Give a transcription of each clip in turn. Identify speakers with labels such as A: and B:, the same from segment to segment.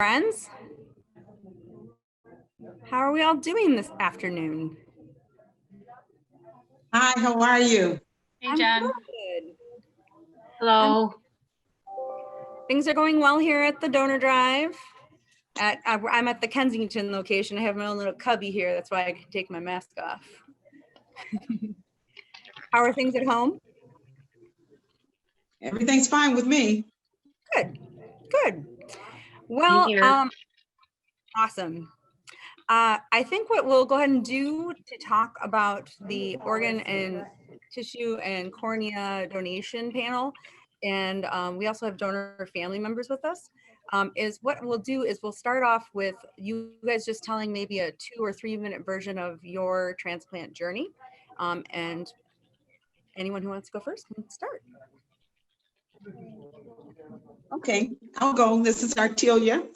A: friends. How are we all doing this afternoon?
B: Hi, how are you?
C: Hey, Jen.
A: Good.
C: Hello.
A: Things are going well here at the donor drive. I'm at the Kensington location. I have my own little cubby here. That's why I can take my mask off. How are things at home?
B: Everything's fine with me.
A: Good, good. Well, awesome. I think what we'll go ahead and do to talk about the organ and tissue and cornea donation panel, and we also have donor family members with us, is what we'll do is we'll start off with you guys just telling maybe a 2 or 3 minute version of your transplant journey, and anyone who wants to go first can start.
B: Okay, I'll go. This is Artelia.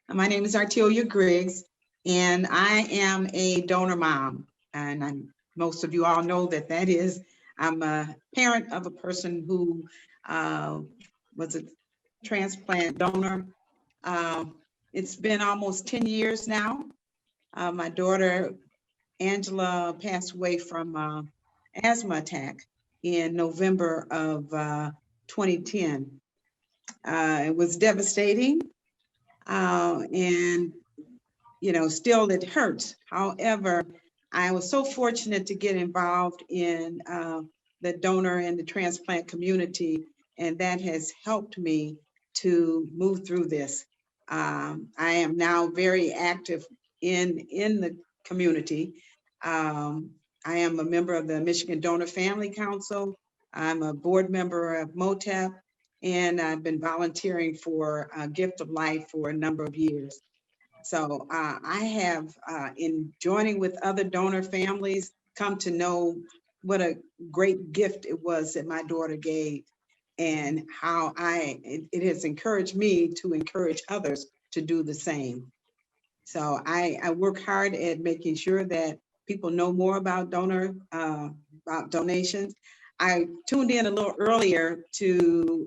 B: My name is Artelia Griggs, and I am a donor mom. And most of you all know that is, I'm a parent of a person who was a transplant donor. It's been almost 10 years now. My daughter, Angela, passed away from asthma attack in November of 2010. It was devastating, and still it hurts. However, I was so fortunate to get involved in the donor and the transplant community, and that has helped me to move through this. I am now very active in the community. I am a member of the Michigan Donor Family Council. I'm a board member of MOTEP, and I've been volunteering for Gift of Life for a number of years. So I have, in joining with other donor families, come to know what a great gift it was that my daughter gave, and how it has encouraged me to encourage others to do the same. So I work hard at making sure that people know more about about donations. I tuned in a little earlier to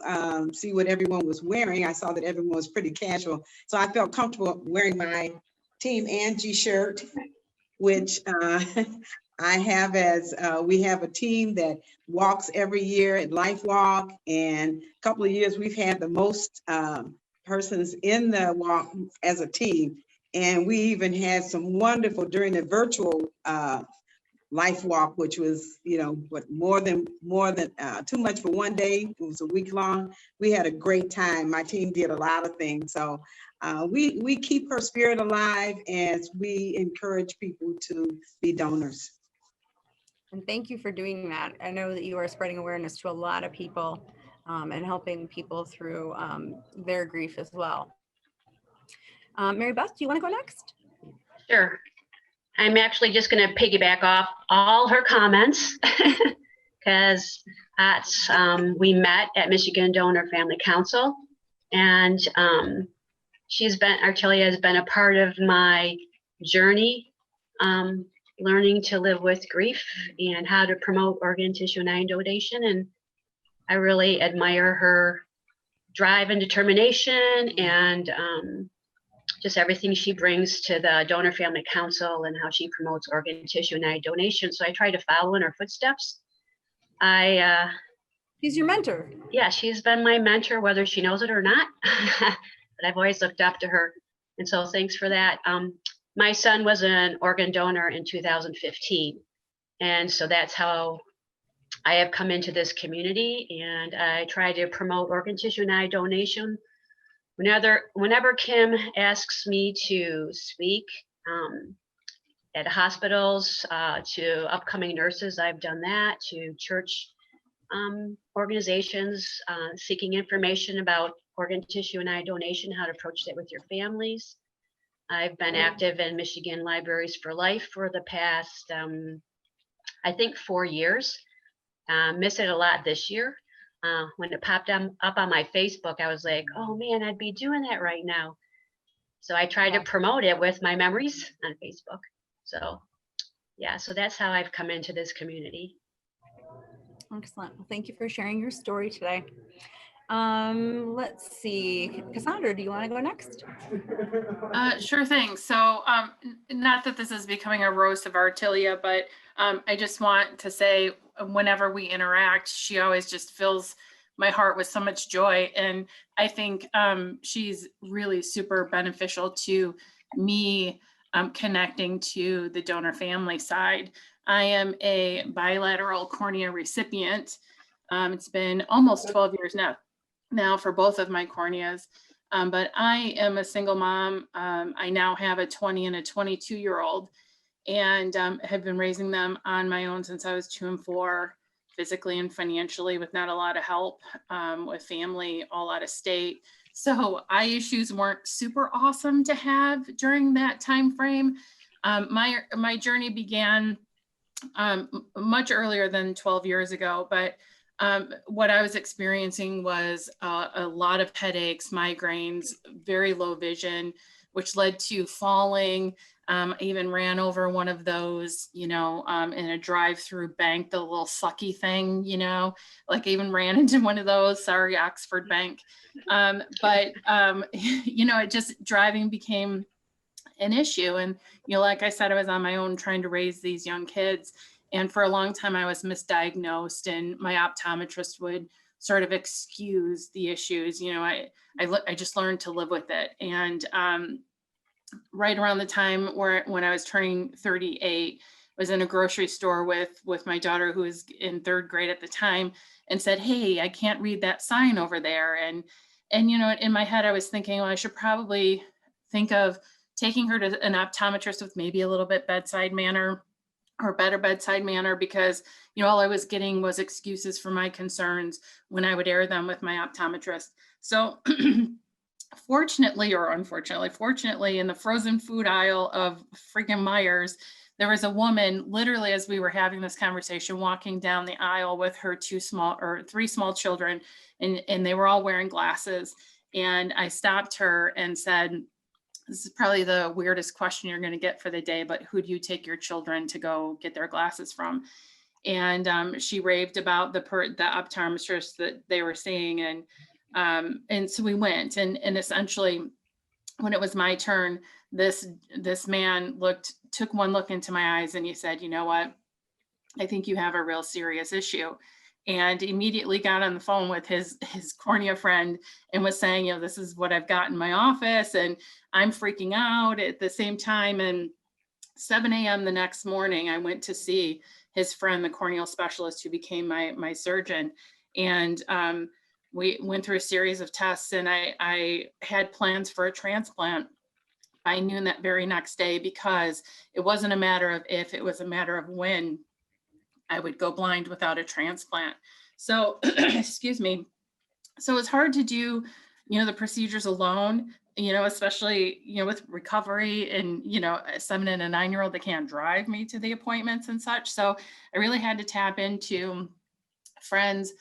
B: see what everyone was wearing. I saw that everyone was pretty casual, so I felt comfortable wearing my Team Angie shirt, which I have we have a team that walks every year at Life Walk, and a couple of years we've had the most persons in the walk as a team. And we even had some wonderful during the virtual Life Walk, which was, more than too much for one day. It was a week long. We had a great time. My team did a lot of things. So we keep her spirit alive as we encourage people to be donors.
A: And thank you for doing that. I know that you are spreading awareness to a lot of people and helping people through their grief as well. Mary Beth, do you want to go next?
C: Sure. I'm actually just going to piggyback off all her comments because we met at Michigan Donor Family Council, and Artelia has been a part of my journey, learning to live with grief and how to promote organ, tissue, and eye donation. And I really admire her drive and determination, and just everything she brings to the Donor Family Council and how she promotes organ, tissue, and eye donation. So I try to follow in her footsteps.
A: She's your mentor.
C: Yeah, she's been my mentor, whether she knows it or not. But I've always looked up to her. And so thanks for that. My son was an organ donor in 2015. And so that's how I have come into this community, and I try to promote organ, tissue, and eye donation. Whenever Kim asks me to speak at hospitals, to upcoming nurses, I've done that, to church organizations seeking information about organ, tissue, and eye donation, how to approach that with your families. I've been active in Michigan Libraries for Life for the past, I think, 4 years. Miss it a lot this year. When it popped up on my Facebook, I was like, oh man, I'd be doing that right now. So I tried to promote it with my memories on Facebook. So yeah, so that's how I've come into this community.
A: Excellent. Well, thank you for sharing your story today. Let's see. Cassandra, do you want to go next?
D: Sure thing. So not that this is becoming a roast of Artelia, but I just want to say whenever we interact, she always just fills my heart with so much joy. And I think she's really super beneficial to me connecting to the donor family side. I am a bilateral cornea recipient. It's been almost 12 years now for both of my corneas. But I am a single mom. I now have a 20 and a 22-year-old, and have been raising them on my own since I was 2 and 4, physically and financially, with not a lot of help, with family all out of state. So eye issues weren't super awesome to have during that time frame. My journey began much earlier than 12 years ago, but what I was experiencing was a lot of headaches, migraines, very low vision, which led to falling. I even ran over one of those, in a drive-through bank, the little sucky thing, like I even ran into one of those, sorry, Oxford Bank. It just driving became an issue. And, like I said, I was on my own trying to raise these young kids. And for a long time, I was misdiagnosed, and my optometrist would sort of excuse the issues. I just learned to live with it. And right around the time when I was turning 38, I was in a grocery store with my daughter, who was in 3rd grade at the time, and said, "Hey, I can't read that sign over there." And in my head, I was thinking, well, I should probably think of taking her to an optometrist with maybe a little bit bedside manner, or better bedside manner, because all I was getting was excuses for my concerns when I would air them with my optometrist. So fortunately or unfortunately, in the frozen food aisle of freaking Myers, there was a woman, literally as we were having this conversation, walking down the aisle with her 3 small children, and they were all wearing glasses. And I stopped her and said, "This is probably the weirdest question you're going to get for the day, but who do you take your children to go get their glasses from?" And she raved about the optometrist that they were seeing. And so we went, and essentially when it was my turn, this man took one look into my eyes, and he said, "You know what? I think you have a real serious issue." And immediately got on the phone with his cornea friend and was saying, "This is what I've got in my office, and I'm freaking out." At the same time, and 7 a.m. the next morning, I went to see his friend, the corneal specialist who became my surgeon. And we went through a series of tests, and I had plans for a transplant by noon that very next day, because it wasn't a matter of if, it was a matter of when I would go blind without a transplant. So, excuse me. So it's hard to do, the procedures alone, especially, with recovery, and, a 7 and a 9-year-old, they can't drive me to the appointments and such. So I really had to tap into friends,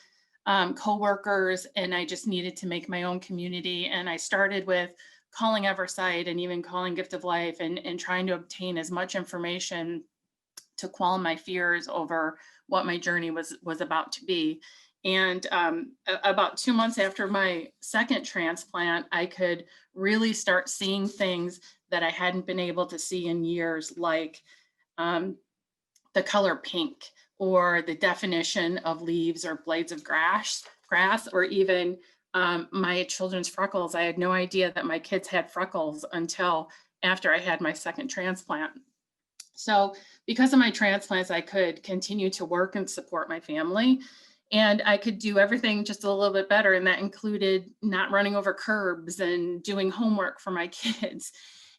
D: coworkers, and I just needed to make my own community. And I started with calling Eversight and even calling Gift of Life, and trying to obtain as much information to quell my fears over what my journey was about to be. And about 2 months after my second transplant, I could really start seeing things that I hadn't been able to see in years, like the color pink, or the definition of leaves or blades of grass, or even my children's freckles. I had no idea that my kids had freckles until after I had my second transplant. So because of my transplants, I could continue to work and support my family, and I could do everything just a little bit better. And that included not running over curbs and doing homework for my kids.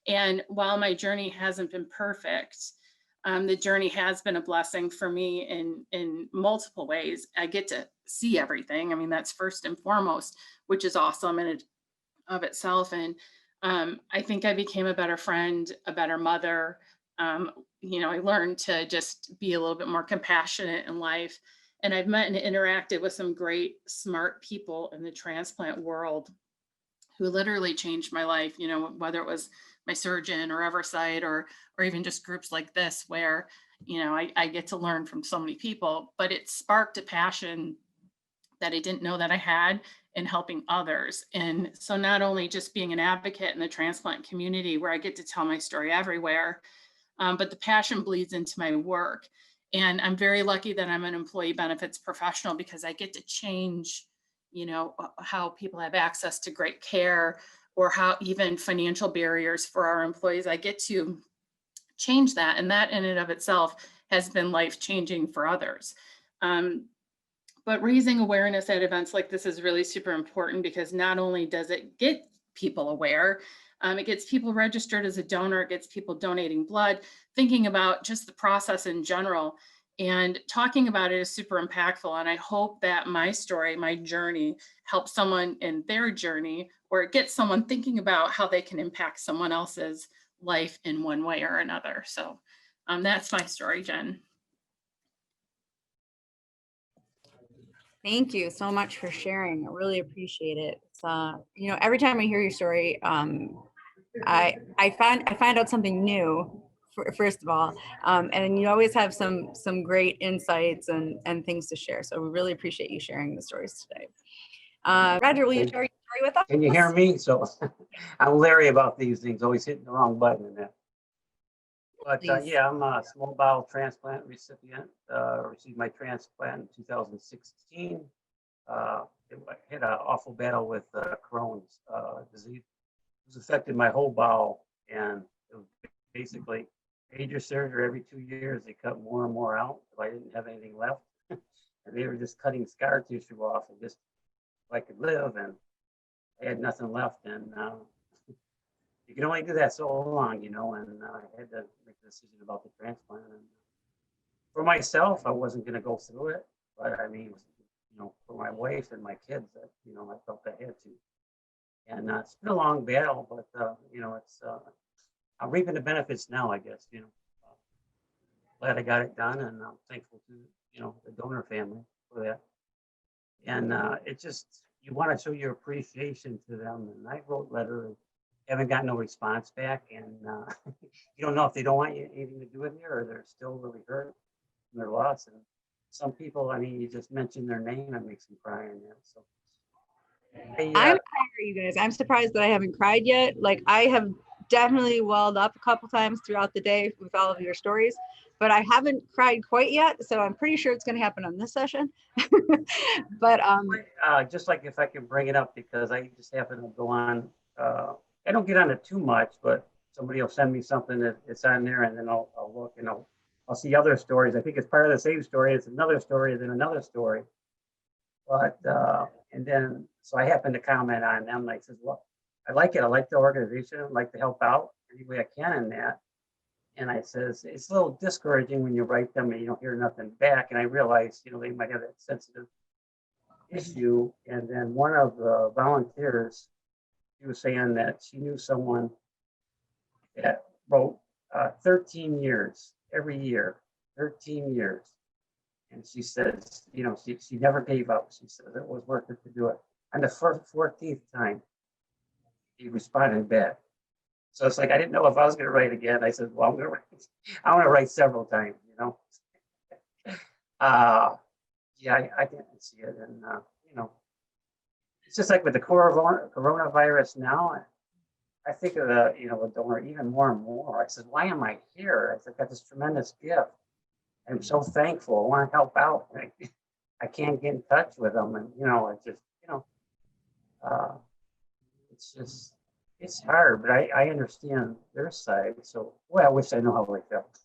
D: And while my journey hasn't been perfect, the journey has been a blessing for me in multiple ways. I get to see everything. I mean, that's first and foremost, which is awesome in of itself. And I think I became a better friend, a better mother. I learned to just be a little bit more compassionate in life. And I've met and interacted with some great, smart people in the transplant world who literally changed my life, whether it was my surgeon or Eversight, or even just groups like this, where, I get to learn from so many people. But it sparked a passion that I didn't know that I had in helping others. And so not only just being an advocate in the transplant community where I get to tell my story everywhere, but the passion bleeds into my work. And I'm very lucky that I'm an employee benefits professional because I get to change, how people have access to great care, or how even financial barriers for our employees. I get to change that. And that in and of itself has been life-changing for others. But raising awareness at events like this is really super important because not only does it get people aware, it gets people registered as a donor, it gets people donating blood, thinking about just the process in general, and talking about it is super impactful. And I hope that my story, my journey, helps someone in their journey, or it gets someone thinking about how they can impact someone else's life in one way or another. So that's my story, Jen.
A: Thank you so much for sharing. I really appreciate it. It's, every time I hear your story, I find out something new, first of all, and you always have some great insights and things to share. So we really appreciate you sharing the stories today. Roger, will you share your story with us?
E: Can you hear me? So I'm leery about these things, always hitting the wrong button in that. But yeah, I'm a small bowel transplant recipient. Received my transplant in 2016. Had an awful battle with Crohn's disease. It was affected my whole bowel, and it was basically major surgery every 2 years. They cut more and more out if I didn't have anything left. And they were just cutting scar tissue off and just so I could live, and I had nothing left. And you can only do that so long, and I had to make a decision about the transplant. And for myself, I wasn't going to go through it, but I mean, for my wife and my kids, that I felt I had to. And it's been a long battle, but it's I'm reaping the benefits now, I guess. Glad I got it done, and I'm thankful to the donor family for that. And it just, you want to show your appreciation to them. And I wrote letters, haven't gotten no response back, and you don't know if they don't want you anything to do with you, or they're still really hurt from their loss. And some people, I mean, you just mention their name, it makes them cry. And so
A: I'm proud of you guys. I'm surprised that I haven't cried yet. Like, I have definitely welled up a couple times throughout the day with all of your stories, but I haven't cried quite yet. So I'm pretty sure it's going to happen on this session. But
E: just like, if I can bring it up, because I just happen to go on. I don't get on it too much, but somebody will send me something that it's on there, and then I'll look and I'll see other stories. I think it's part of the same story. It's another story, and then another story. But and then so I happen to comment on them. I says, well, I like it. I like the organization. I like to help out any way I can in that. And I says, it's a little discouraging when you write them and you don't hear nothing back. And I realize, they might have that sensitive issue. And then one of the volunteers, she was saying that she knew someone that wrote 13 years every year, 13 years. And she says, she never gave up. She says it was worth it to do it. And the 14th time, he responded back. So it's like, I didn't know if I was going to write again. I said, well, I want to write several times, Yeah, I didn't see it. And, it's just like with the coronavirus now, I think of the donor even more and more. I said, why am I here? I got this tremendous gift. I'm so thankful. I want to help out. I can't get in touch with them. And, it's hard, but I understand their side. So, I wish I know how they felt.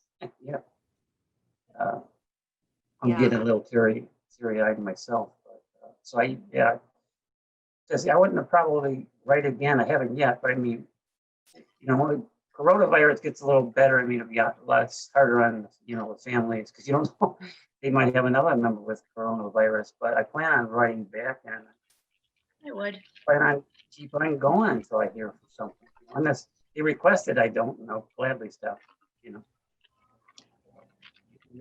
E: I'm getting a little teary-eyed myself. But, because I wouldn't have probably write again. I haven't yet, but I mean, when coronavirus gets a little better, I mean, it'll be less harder on, the families, because you don't know, they might have another member with coronavirus. But I plan on writing back, and
C: I would
E: plan on keep on going until I hear something. Unless they requested, I don't, gladly stop,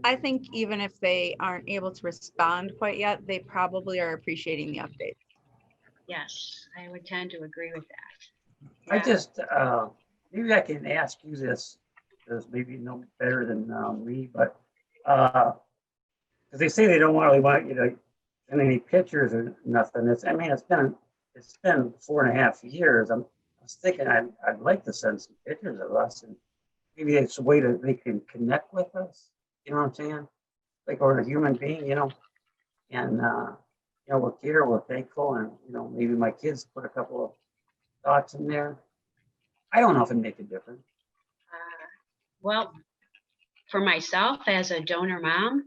A: I think even if they aren't able to respond quite yet, they probably are appreciating the update.
C: Yes, I would tend to agree with that.
E: Yeah. I just, maybe I can ask you this, because maybe you know better than me, but because they say they don't really want you to send any pictures or nothing. I mean, it's been 4.5 years. I was thinking I'd like to send some pictures of us, and maybe it's a way they can connect with us. You know what I'm saying? Like we're a human being, you know, and we're here, we're thankful, and maybe my kids put a couple of thoughts in there. I don't know if it make a difference.
C: Well, for myself as a donor mom,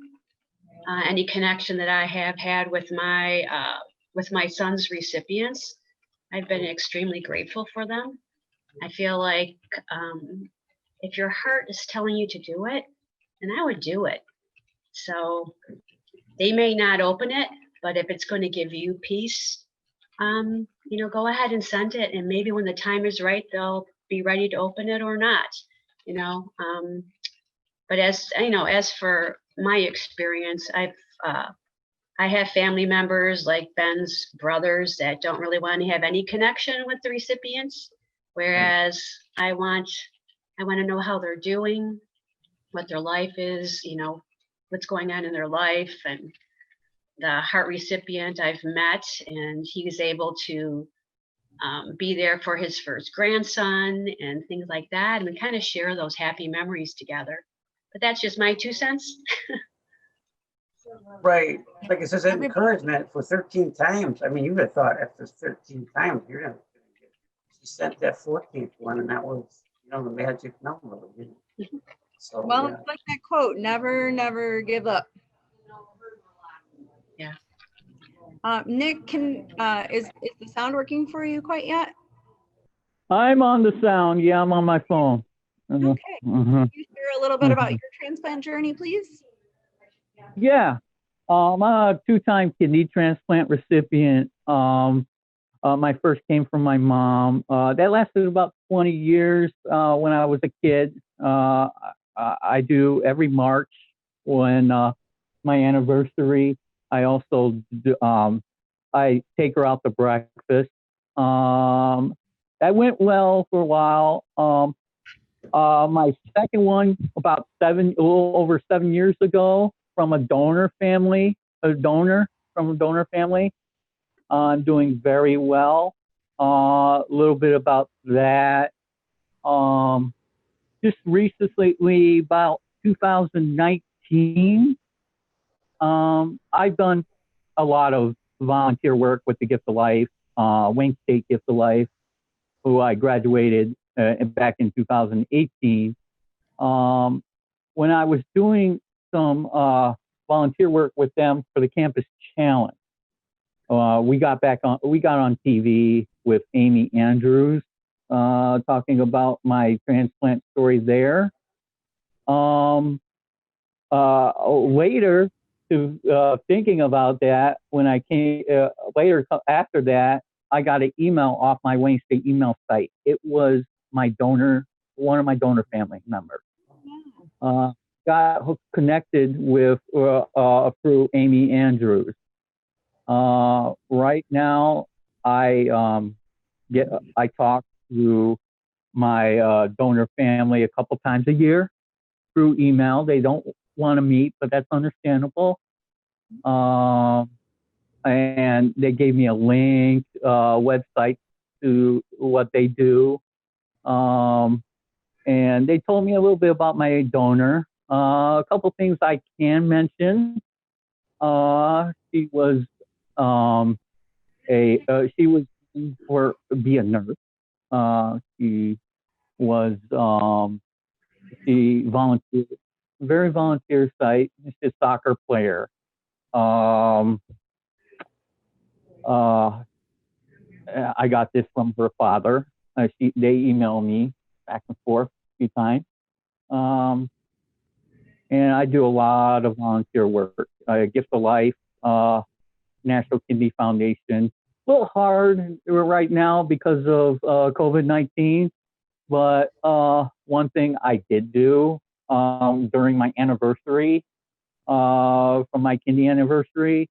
C: any connection that I have had with my son's recipients, I've been extremely grateful for them. I feel like if your heart is telling you to do it, then I would do it. So they may not open it, but if it's going to give you peace, go ahead and send it. And maybe when the time is right, they'll be ready to open it or not, But as for my experience, I have family members like Ben's brothers that don't really want to have any connection with the recipients, whereas I want to know how they're doing, what their life is, what's going on in their life. And the heart recipient I've met, and he was able to be there for his first grandson and things like that. And we kind of share those happy memories together. But that's just my 2 cents.
E: Right. Like it says, encouragement for 13 times. I mean, you would have thought after 13 times, you're going to get. She sent that 14th one, and that was, the magic number. So,
A: well, it's like that quote, never, never give up.
C: Yeah.
A: Nick, is the sound working for you quite yet?
F: I'm on the sound. Yeah, I'm on my phone.
A: Okay. Can you share a little bit about your transplant journey, please?
F: Yeah. I'm a 2-time kidney transplant recipient. My first came from my mom. That lasted about 20 years when I was a kid. I do every March when my anniversary. I also I take her out to breakfast. That went well for a while. My second one about a little over 7 years ago from a donor from a donor family. I'm doing very well. A little bit about that. Just recently, about 2019, I've done a lot of volunteer work with the Gift of Life, Wayne State Gift of Life, who I graduated back in 2018. When I was doing some volunteer work with them for the Campus Challenge, we got on TV with Amy Andrews, talking about my transplant story there. Later, thinking about that, when I came later after that, I got an email off my Wayne State email site. It was one of my donor family members. Got connected with through Amy Andrews. Right now, I talk to my donor family a couple times a year through email. They don't want to meet, but that's understandable. And they gave me a link, website to what they do. And they told me a little bit about my donor. A couple things I can mention. She was be a nurse. She volunteered, very volunteer site. She's a soccer player. I got this from her father. They email me back and forth a few times. And I do a lot of volunteer work. Gift of Life, National Kidney Foundation. A little hard right now because of COVID-19, but one thing I did do during my anniversary, from my kidney anniversary,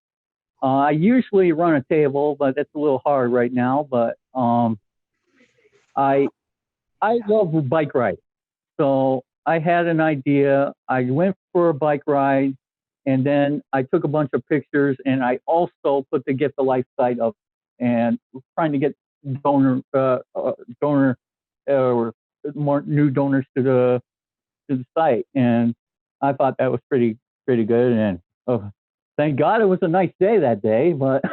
F: I usually run a table, but that's a little hard right now. But I love bike riding, so I had an idea. I went for a bike ride And then I took a bunch of pictures, and I also put the Gift of Life site up, and trying to get donor or more new donors to the site. And I thought that was pretty good. And thank God it was a nice day that day. But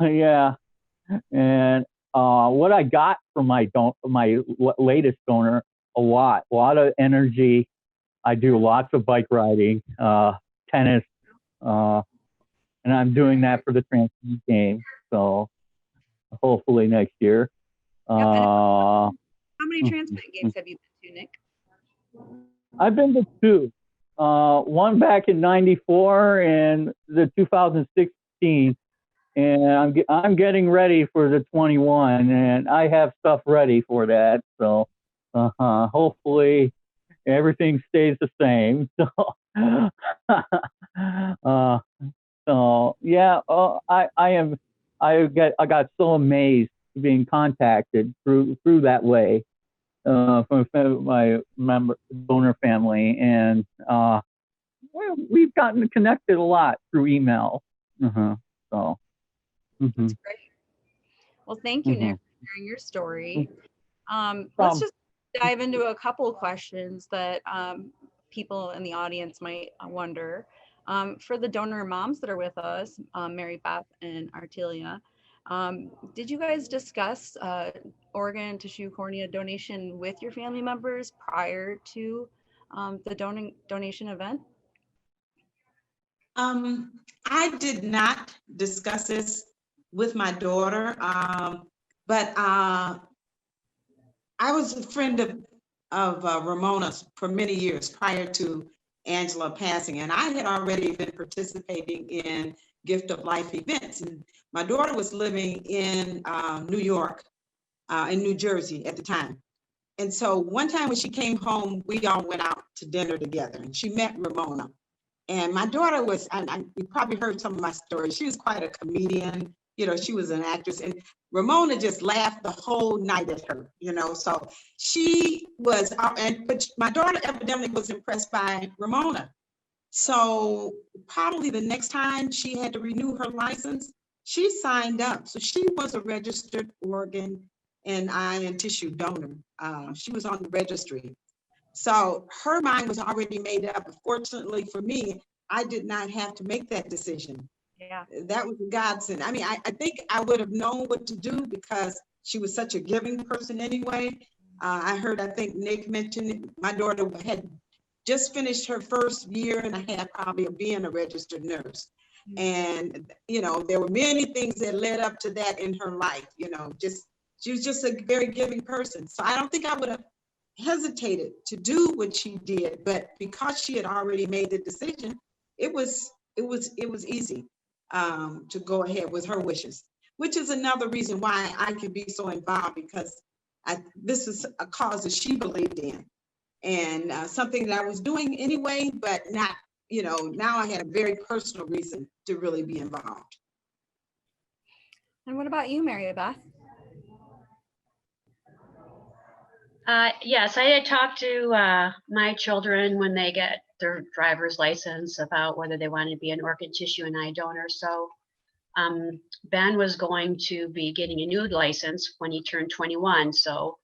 F: yeah. And what I got from my latest donor, a lot of energy. I do lots of bike riding, tennis, and I'm doing that for the transplant game. So hopefully next year.
A: How many transplant games have you been to, Nick?
F: I've been to 2. One back in '94 and the 2016. And I'm getting ready for the 21, and I have stuff ready for that. So hopefully everything stays the same. So yeah, I got so amazed being contacted through that way from my donor family, and we've gotten connected a lot through email. So.
A: That's great. Well, thank you, Nick, for sharing your story. Let's just dive into a couple of questions that people in the audience might wonder. For the donor moms that are with us, Mary Beth and Artelia, did you guys discuss organ, tissue, cornea donation with your family members prior to the donation event?
B: I did not discuss this with my daughter, but I was a friend of Ramona's for many years prior to Angela passing, and I had already been participating in Gift of Life events. And my daughter was living in New York, in New Jersey at the time. And so one time when she came home, we all went out to dinner together, and she met Ramona. And my daughter was, you probably heard some of my stories. She was quite a comedian. You know, she was an actress, and Ramona just laughed the whole night at her, you know. So she was, but my daughter evidently was impressed by Ramona. So probably the next time she had to renew her license, she signed up. So she was a registered organ and eye and tissue donor. She was on the registry. So her mind was already made up. Fortunately for me, I did not have to make that decision.
A: Yeah,
B: that was a godsend. I mean, I think I would have known what to do because she was such a giving person anyway. I think Nick mentioned my daughter had just finished her first year and a half probably of being a registered nurse. And, you know, there were many things that led up to that in her life, you know, she was just a very giving person. So I don't think I would have hesitated to do what she did, but because she had already made the decision, it was easy to go ahead with her wishes, which is another reason why I can be so involved, because this is a cause that she believed in, and something that I was doing anyway, but not, you know, now I had a very personal reason to really be involved.
A: And what about you, Mary Beth?
C: Yes, I had talked to my children when they get their driver's license about whether they wanted to be an organ, tissue, and eye donor. So Ben was going to be getting a new license when he turned 21. So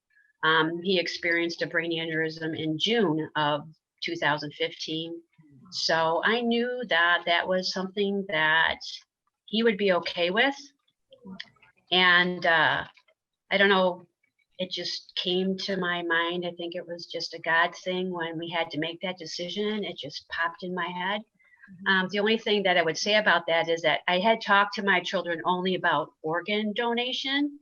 C: he experienced a brain aneurysm in June of 2015. So I knew that that was something that he would be okay with. And I don't know, it just came to my mind. I think it was just a God thing when we had to make that decision. It just popped in my head. The only thing that I would say about that is that I had talked to my children only about organ donation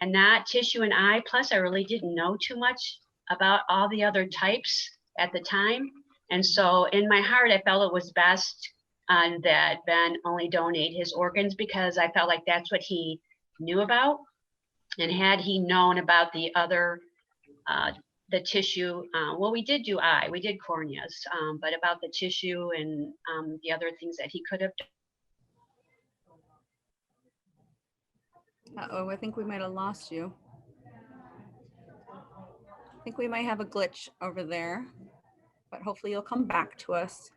C: and not tissue and eye. Plus, I really didn't know too much about all the other types at the time. And so in my heart, I felt it was best that Ben only donate his organs, because I felt like that's what he knew about. And had he known about the other, the tissue, well, we did do eye, we did corneas, but about the tissue and the other things that he could have done.
A: Uh-oh, I think we might have lost you. I think we might have a glitch over there, but hopefully you'll come back to us.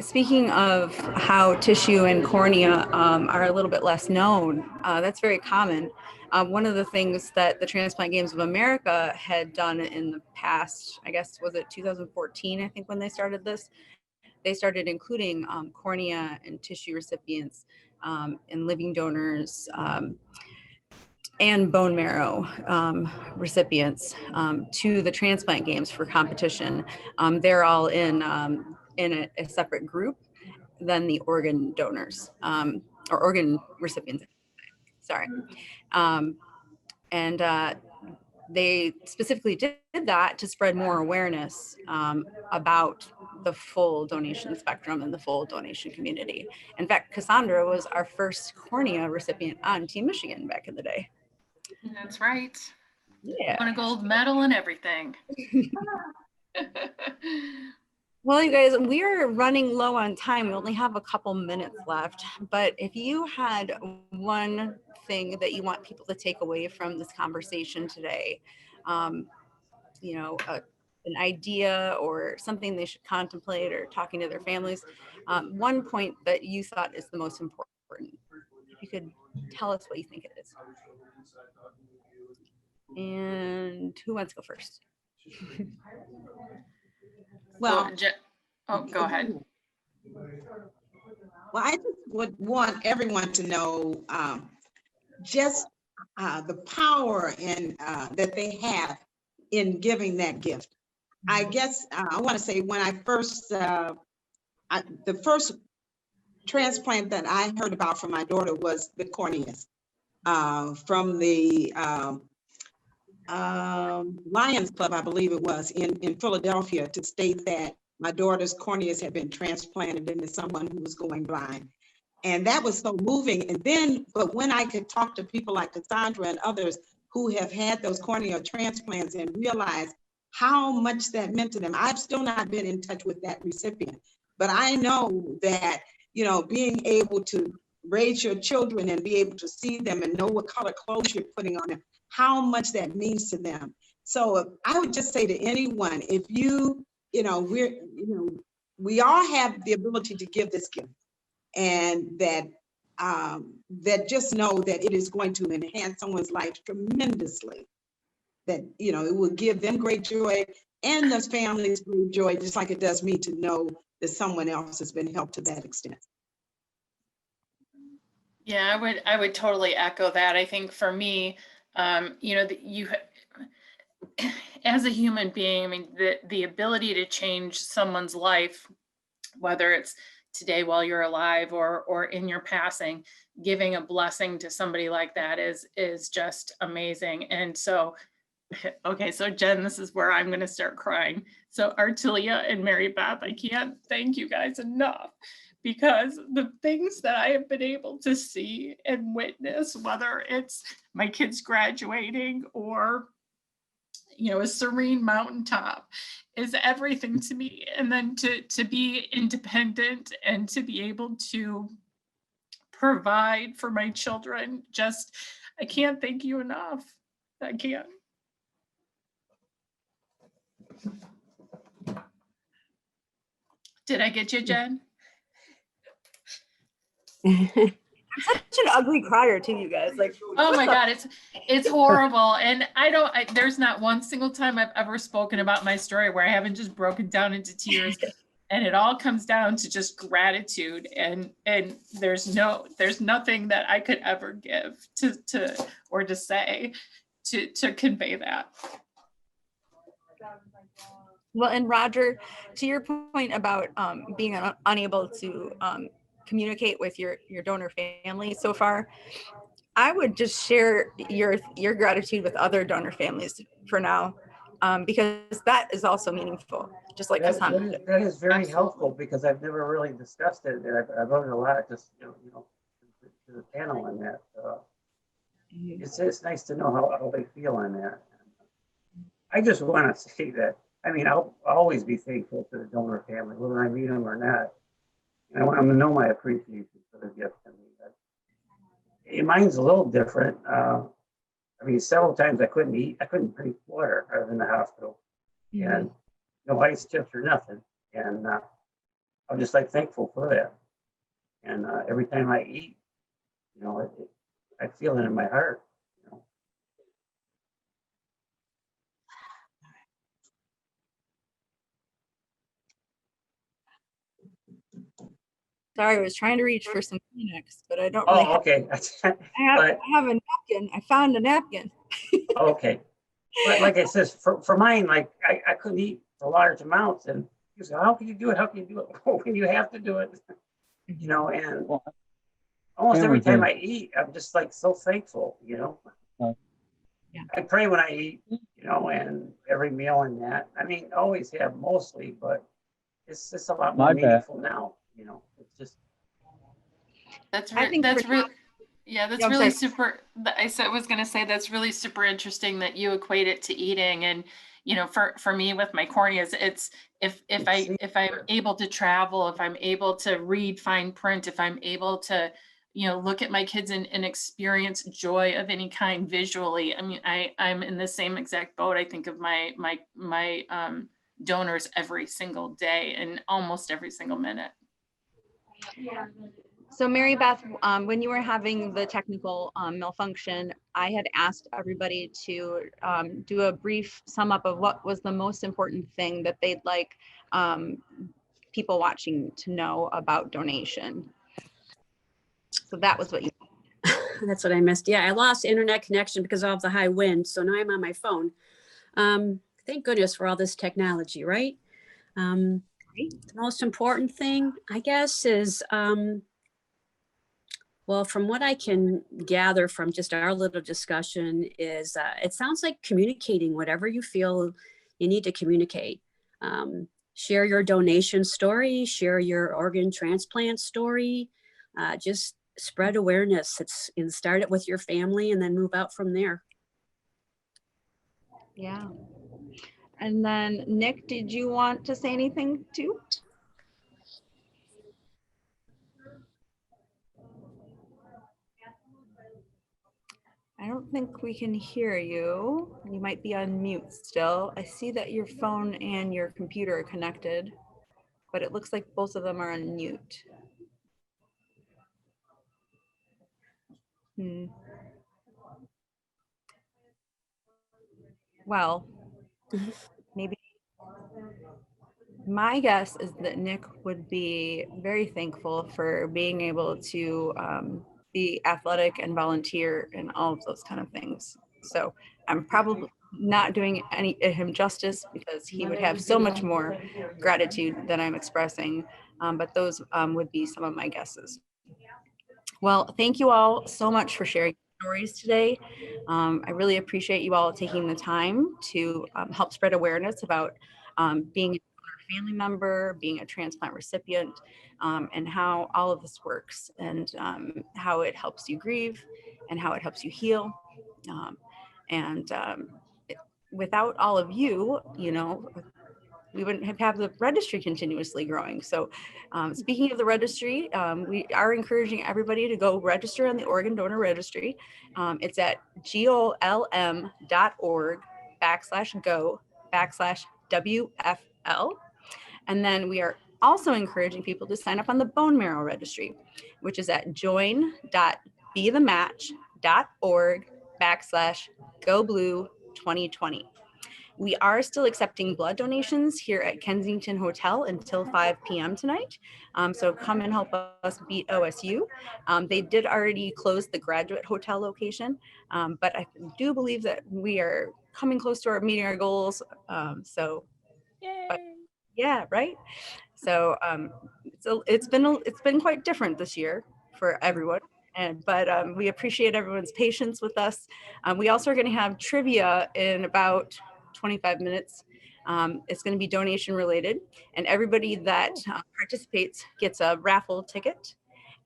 A: Speaking of how tissue and cornea are a little bit less known, that's very common. One of the things that the Transplant Games of America had done in the past, I guess, was it 2014, I think, when they started this, they started including cornea and tissue recipients and living donors and bone marrow recipients to the Transplant Games for competition. They're all in a separate group than the organ donors or organ recipients, sorry. And they specifically did that to spread more awareness about the full donation spectrum and the full donation community. In fact, Cassandra was our first cornea recipient on Team Michigan back in the day.
D: That's right.
A: Yeah.
D: Won a gold medal and everything.
A: Well, you guys, we are running low on time. We only have a couple minutes left, but if you had one thing that you want people to take away from this conversation today, you know, an idea or something they should contemplate or talking to their families, one point that you thought is the most important, if you could tell us what you think it is. And who wants to go first?
B: Well,
D: go ahead.
B: Well, I just would want everyone to know just the power in that they have in giving that gift. I guess I want to say when I first, the first transplant that I heard about from my daughter was the corneas from the Lions Club, I believe it was, in Philadelphia, to state that my daughter's corneas had been transplanted into someone who was going blind. And that was so moving. And then, but when I could talk to people like Cassandra and others who have had those cornea transplants and realize how much that meant to them, I've still not been in touch with that recipient. But I know that, you know, being able to raise your children and be able to see them and know what color clothes you're putting on them, how much that means to them. So I would just say to anyone, if we all have the ability to give this gift, and that just know that it is going to enhance someone's life tremendously. That, you know, it will give them great joy and those families great joy, just like it does me to know that someone else has been helped to that extent.
D: Yeah, I would totally echo that. I think for me, you know, as a human being, I mean, the ability to change someone's life, whether it's today while you're alive or in your passing, giving a blessing to somebody like that is just amazing. And so, okay, so Jen, this is where I'm going to start crying. So Artelia and Mary Beth, I can't thank you guys enough, because the things that I have been able to see and witness, whether it's my kids graduating or, you know, a serene mountaintop, is everything to me. And then to be independent and to be able to provide for my children, just, I can't thank you enough. I can't. Did I get you, Jen?
A: I'm such an ugly crier too, you guys. Like,
D: oh my God, it's horrible. And there's not one single time I've ever spoken about my story where I haven't just broken down into tears. And it all comes down to just gratitude. And there's nothing that I could ever give to say to convey that.
A: Well, and Roger, to your point about being unable to communicate with your donor family so far, I would just share your gratitude with other donor families for now, because that is also meaningful, just like Cassandra.
E: That is very helpful, because I've never really discussed it. I've learned a lot just to the panel on that. It's nice to know how they feel on that. I just want to say that, I mean, I'll always be thankful to the donor family, whether I meet them or not. And I want them to know my appreciation for the gift. I mean, mine's a little different. I mean, several times I couldn't drink water. I was in the hospital, and no ice chips or nothing. And I'm just like thankful for that. And every time I eat, I feel it in my heart.
A: Sorry, I was trying to reach for some Kleenex, but I don't really
E: Oh, okay.
A: I have a napkin. I found a napkin.
E: Okay. But like I said, for mine, like I couldn't eat for large amounts. And you say, how can you do it? How can you do it? When you have to do it, and almost every time I eat, I'm just like so thankful,
A: Yeah.
E: I pray when I eat, and every meal and that. I mean, always have mostly, but it's just a lot more meaningful now, it's just.
D: That's
A: I think
D: that's
A: for
D: really, yeah, that's
A: I'm
D: really
A: sorry.
D: super. I was going to say that's really super interesting that you equate it to eating. And for me with my corneas, it's if I'm able to travel, if I'm able to read fine print, if I'm able to look at my kids and experience joy of any kind visually. I mean, I'm in the same exact boat. I think of my donors every single day and almost every single minute.
A: So Mary Beth, when you were having the technical malfunction, I had asked everybody to do a brief sum up of what was the most important thing that they'd like people watching to know about donation. So that was what you.
G: That's what I missed. Yeah, I lost internet connection because of the high wind. So now I'm on my phone. Thank goodness for all this technology, right? The most important thing, I guess, is, well, from what I can gather from just our little discussion is it sounds like communicating whatever you feel you need to communicate. Share your donation story, share your organ transplant story, just spread awareness. And start it with your family and then move out from there.
A: Yeah. And then Nick, did you want to say anything too? I don't think we can hear you. You might be on mute still. I see that your phone and your computer are connected, but it looks like both of them are on mute. Well, maybe my guess is that Nick would be very thankful for being able to be athletic and volunteer and all of those kind of things. So I'm probably not doing him justice because he would have so much more gratitude than I'm expressing, but those would be some of my guesses. Well, thank you all so much for sharing stories today. I really appreciate you all taking the time to help spread awareness about being a family member, being a transplant recipient, and how all of this works, and how it helps you grieve and how it helps you heal. Without all of you, we wouldn't have the registry continuously growing. So speaking of the registry, we are encouraging everybody to go register on the Organ Donor Registry. It's at golm.org/go/WFL. And then we are also encouraging people to sign up on the Bone Marrow Registry, which is at join.bethematch.org/GoBlue2020. We are still accepting blood donations here at Kensington Hotel until 5 p.m. tonight. So come and help us beat OSU. They did already close the Graduate Hotel location, but I do believe that we are coming close to meeting our goals. Yeah, right. So it's been quite different this year for everyone. But we appreciate everyone's patience with us. We also are going to have trivia in about 25 minutes. It's going to be donation related, and everybody that participates gets a raffle ticket.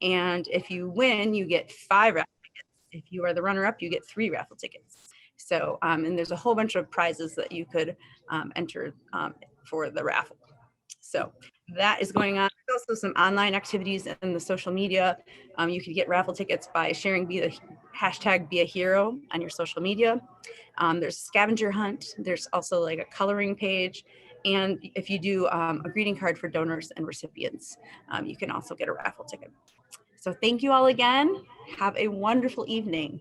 A: And if you win, you get 5 raffle tickets. If you are the runner-up, you get 3 raffle tickets. So, and there's a whole bunch of prizes that you could enter for the raffle. So that is going on. There's also some online activities in the social media. You can get raffle tickets by sharing hashtag Be a Hero on your social media. There's a scavenger hunt. There's also like a coloring page, And if you do a greeting card for donors and recipients, you can also get a raffle ticket. So thank you all again. Have a wonderful evening.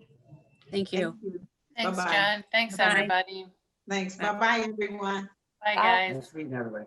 G: Thank you.
D: Thanks,
B: Bye-bye.
D: Jen. Thanks,
G: Bye-bye.
D: everybody.
B: Thanks. Bye-bye, everyone.
D: Bye,
A: Bye.
D: guys.
E: Nice meeting everybody.